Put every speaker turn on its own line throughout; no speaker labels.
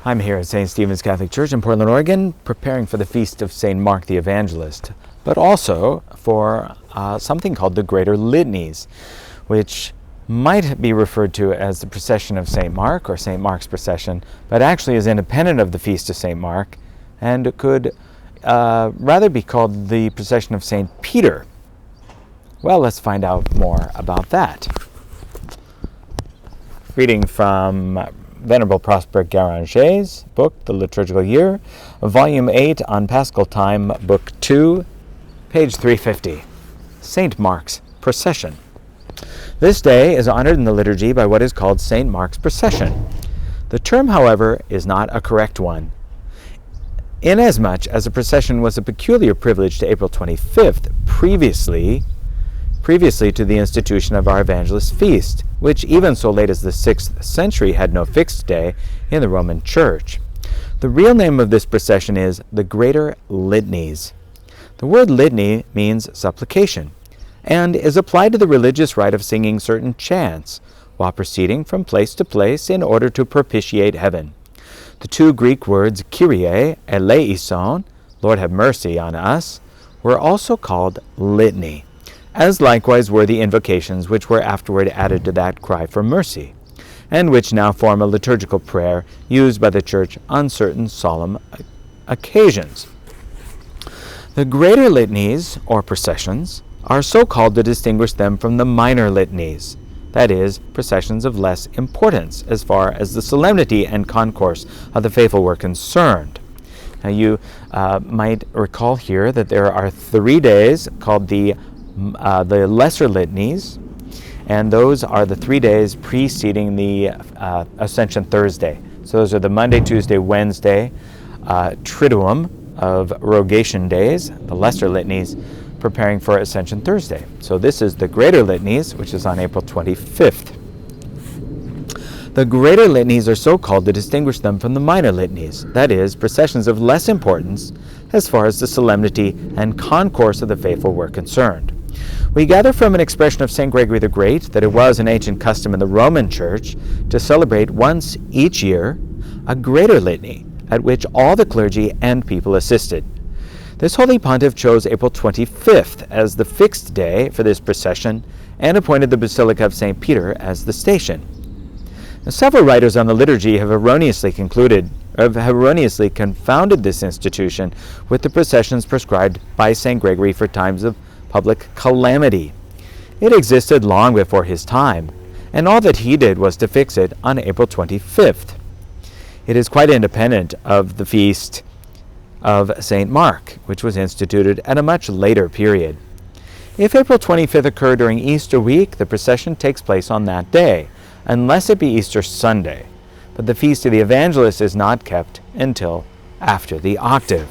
I'm here at St. Stephen's Catholic Church in Portland, Oregon, preparing for the feast of St. Mark the Evangelist, but also for something called the Greater Litanies, which might be referred to as the Procession of St. Mark or St. Mark's Procession, but actually is independent of the feast of St. Mark and could rather be called the Procession of St. Peter. Well, let's find out more about that. Reading from Venerable Prosper Gueranger's book, The Liturgical Year, Volume 8 on Paschal Time, Book 2, page 350. St. Mark's Procession. This day is honored in the liturgy by what is called St. Mark's Procession. The term, however, is not a correct one, inasmuch as the procession was a peculiar privilege to April 25th, previously to the institution of our Evangelist feast, which even so late as the 6th century had no fixed day in the Roman Church. The real name of this procession is the Greater Litanies. The word litany means supplication, and is applied to the religious rite of singing certain chants while proceeding from place to place in order to propitiate heaven. The two Greek words Kyrie, eleison, Lord have mercy on us, were also called litany, as likewise were the invocations which were afterward added to that cry for mercy, and which now form a liturgical prayer used by the Church on certain solemn occasions. The Greater Litanies, or processions, are so called to distinguish them from the minor litanies, that is, processions of less importance as far as the solemnity and concourse of the faithful were concerned. Now you might recall here that there are 3 days called the lesser litanies, and those are the 3 days preceding the Ascension Thursday. So those are the Monday, Tuesday, Wednesday, Triduum of Rogation days, the lesser litanies, preparing for Ascension Thursday. So this is the Greater Litanies, which is on April 25th. The Greater Litanies are so called to distinguish them from the minor litanies, that is, processions of less importance as far as the solemnity and concourse of the faithful were concerned. We gather from an expression of St. Gregory the Great that it was an ancient custom in the Roman Church to celebrate once each year a Greater Litany, at which all the clergy and people assisted. This Holy Pontiff chose April 25th as the fixed day for this procession and appointed the Basilica of St. Peter as the station. Now, several writers on the liturgy have erroneously confounded this institution with the processions prescribed by St. Gregory for times of public calamity. It existed long before his time, and all that he did was to fix it on April 25th. It is quite independent of the feast of St. Mark, which was instituted at a much later period. If April 25th occurred during Easter week, the procession takes place on that day, unless it be Easter Sunday, but the feast of the Evangelist is not kept until after the octave.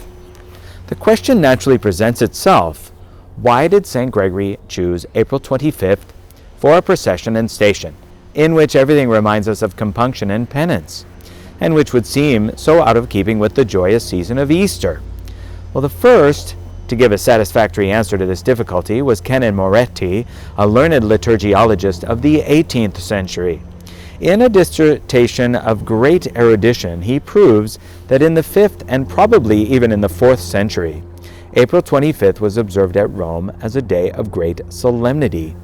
The question naturally presents itself: why did St. Gregory choose April 25th for a procession and station, in which everything reminds us of compunction and penance, and which would seem so out of keeping with the joyous season of Easter? Well, the first to give a satisfactory answer to this difficulty was Canon Moretti, a learned liturgiologist of the 18th century. In a dissertation of great erudition, he proves that in the 5th and probably even in the 4th century, April 25th was observed at Rome as a day of great solemnity.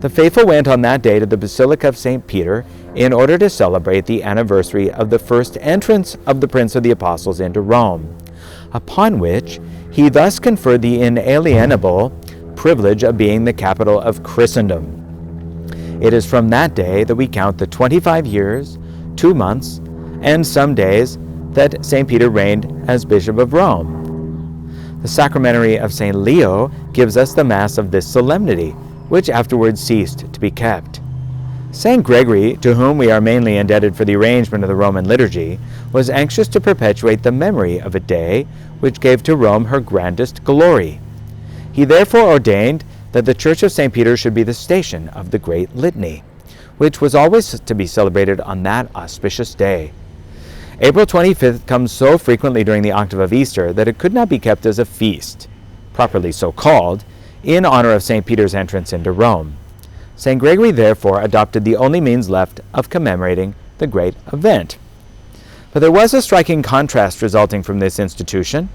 The faithful went on that day to the Basilica of St. Peter in order to celebrate the anniversary of the first entrance of the Prince of the Apostles into Rome, upon which he thus conferred the inalienable privilege of being the capital of Christendom. It is from that day that we count the 25 years, 2 months, and some days that St. Peter reigned as Bishop of Rome. The sacramentary of St. Leo gives us the Mass of this solemnity, which afterwards ceased to be kept. St. Gregory, to whom we are mainly indebted for the arrangement of the Roman liturgy, was anxious to perpetuate the memory of a day which gave to Rome her grandest glory. He therefore ordained that the Church of St. Peter should be the station of the Great Litany, which was always to be celebrated on that auspicious day. April 25th comes so frequently during the octave of Easter that it could not be kept as a feast, properly so called, in honor of St. Peter's entrance into Rome. St. Gregory therefore adopted the only means left of commemorating the great event. But there was a striking contrast resulting from this institution,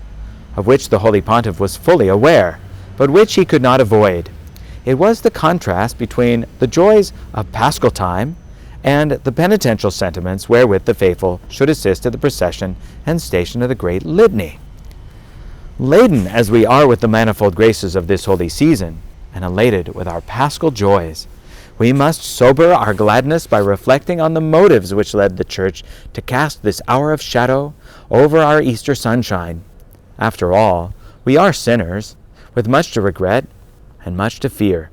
of which the Holy Pontiff was fully aware, but which he could not avoid. It was the contrast between the joys of Paschal time and the penitential sentiments wherewith the faithful should assist at the procession and station of the Great Litany. Laden as we are with the manifold graces of this holy season, and elated with our Paschal joys, we must sober our gladness by reflecting on the motives which led the Church to cast this hour of shadow over our Easter sunshine. After all, we are sinners, with much to regret and much to fear.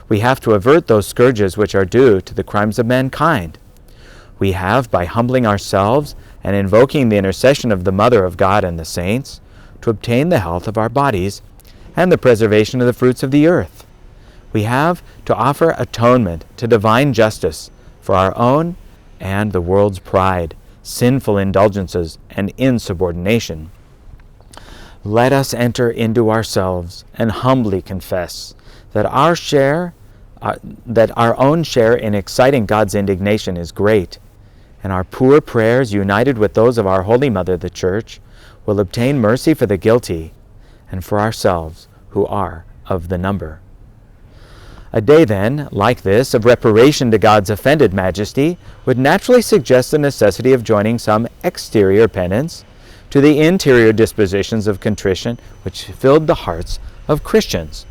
We have to avert those scourges which are due to the crimes of mankind. We have, by humbling ourselves and invoking the intercession of the Mother of God and the saints, to obtain the health of our bodies and the preservation of the fruits of the earth. We have to offer atonement to divine justice for our own and the world's pride, sinful indulgences, and insubordination. Let us enter into ourselves and humbly confess that our own share in exciting God's indignation is great, and our poor prayers, united with those of our Holy Mother, the Church, will obtain mercy for the guilty and for ourselves who are of the number. A day, then, like this, of reparation to God's offended majesty, would naturally suggest the necessity of joining some exterior penance to the interior dispositions of contrition which filled the hearts of Christians.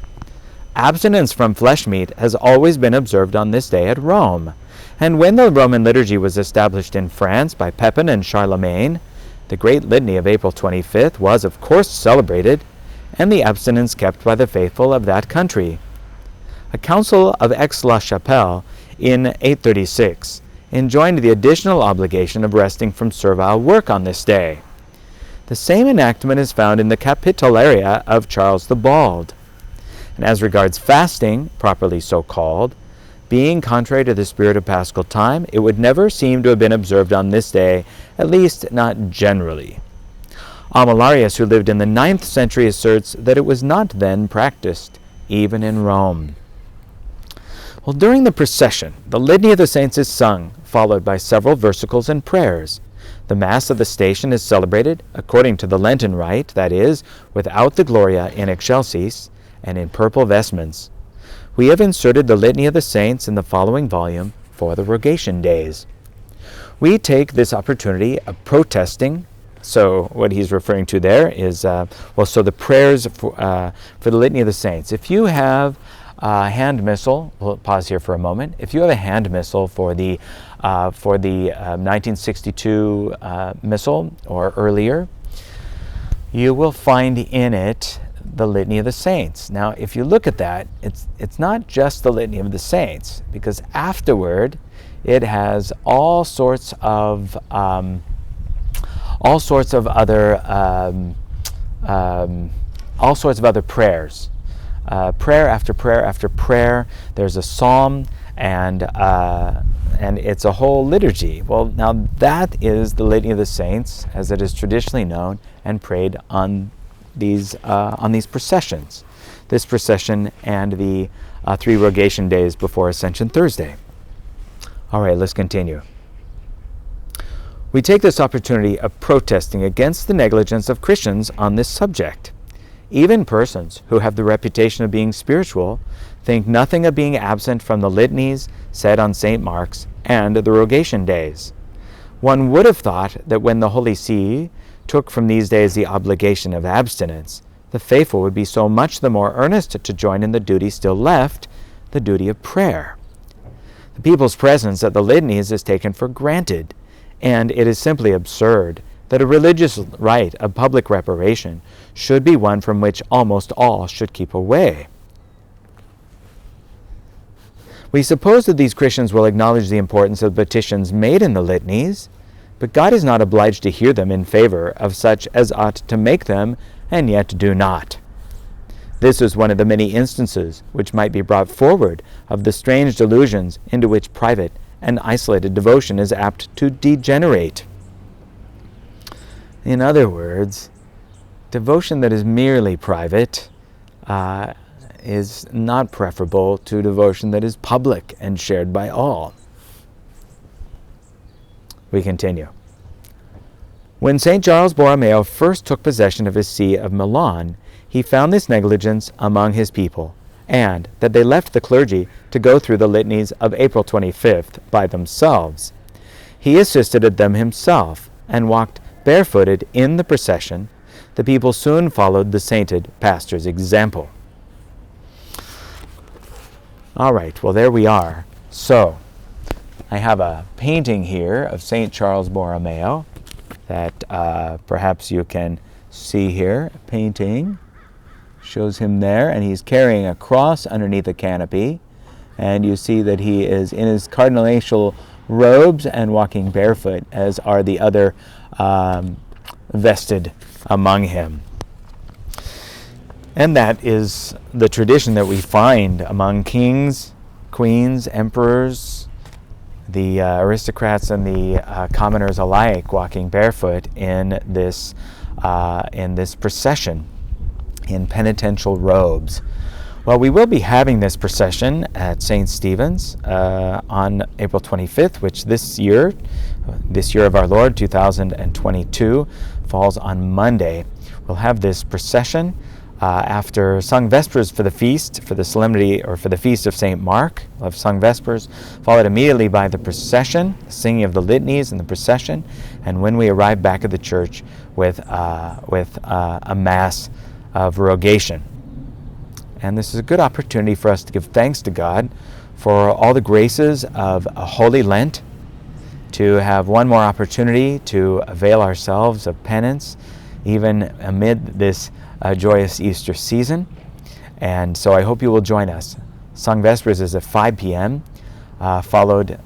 Abstinence from flesh meat has always been observed on this day at Rome, and when the Roman liturgy was established in France by Pepin and Charlemagne, the Great Litany of April 25th was, of course, celebrated, and the abstinence kept by the faithful of that country. A council of Aix-la-Chapelle in 836 enjoined the additional obligation of resting from servile work on this day. The same enactment is found in the Capitularia of Charles the Bald. And as regards fasting, properly so called, being contrary to the spirit of Paschal time, it would never seem to have been observed on this day, at least not generally. Amalarius, who lived in the 9th century, asserts that it was not then practiced, even in Rome. Well, during the procession, the Litany of the Saints is sung, followed by several versicles and prayers. The Mass of the Station is celebrated according to the Lenten rite, that is, without the Gloria in excelsis and in purple vestments. We have inserted the Litany of the Saints in the following volume for the Rogation days. We take this opportunity of protesting. So what he's referring to there is, so the prayers for the Litany of the Saints. If you have a hand missal, we'll pause here for a moment. If you have a hand missal for the 1962 missal or earlier, you will find in it the Litany of the Saints. Now, if you look at that, it's not just the Litany of the Saints, because afterward it has all sorts of other prayers. Prayer after prayer after prayer. There's a psalm, and it's a whole liturgy. Well, now that is the Litany of the Saints, as it is traditionally known and prayed on these processions. This procession and the 3 Rogation days before Ascension Thursday. All right, let's continue. We take this opportunity of protesting against the negligence of Christians on this subject. Even persons who have the reputation of being spiritual think nothing of being absent from the litanies said on St. Mark's and the Rogation days. One would have thought that when the Holy See took from these days the obligation of abstinence, the faithful would be so much the more earnest to join in the duty still left, the duty of prayer. The people's presence at the litanies is taken for granted, and it is simply absurd that a religious rite of public reparation should be one from which almost all should keep away. We suppose that these Christians will acknowledge the importance of petitions made in the litanies, but God is not obliged to hear them in favor of such as ought to make them and yet do not. This is one of the many instances which might be brought forward of the strange delusions into which private and isolated devotion is apt to degenerate. In other words, devotion that is merely private is not preferable to devotion that is public and shared by all. We continue. When St. Charles Borromeo first took possession of his see of Milan, he found this negligence among his people, and that they left the clergy to go through the litanies of April 25th by themselves. He assisted at them himself, and walked barefooted in the procession. The people soon followed the sainted pastor's example. All right, well, there we are. So, I have a painting here of St. Charles Borromeo that perhaps you can see here. A painting shows him there, and he's carrying a cross underneath a canopy. And you see that he is in his cardinalatial robes and walking barefoot, as are the other vested among him. And that is the tradition that we find among kings, queens, emperors, the aristocrats and the commoners alike, walking barefoot in this procession in penitential robes. Well, we will be having this procession at St. Stephen's on April 25th, which this year of our Lord, 2022, falls on Monday. We'll have this procession after sung Vespers for the feast, for the solemnity, or for the feast of St. Mark. We'll have sung Vespers, followed immediately by the procession, singing of the litanies and the procession, and when we arrive back at the church with a Mass of Rogation. And this is a good opportunity for us to give thanks to God for all the graces of a Holy Lent, to have one more opportunity to avail ourselves of penance, even amid this joyous Easter season. And so I hope you will join us. Sung Vespers is at 5 p.m., followed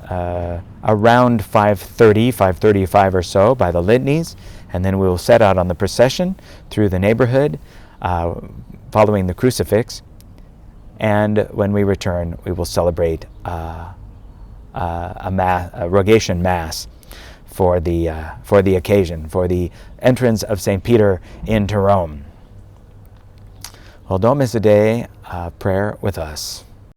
around 5:35 or so by the litanies, and then we will set out on the procession through the neighborhood, following the crucifix. And when we return, we will celebrate a Rogation Mass for the occasion, for the entrance of St. Peter into Rome. Well, don't miss a day of prayer with us.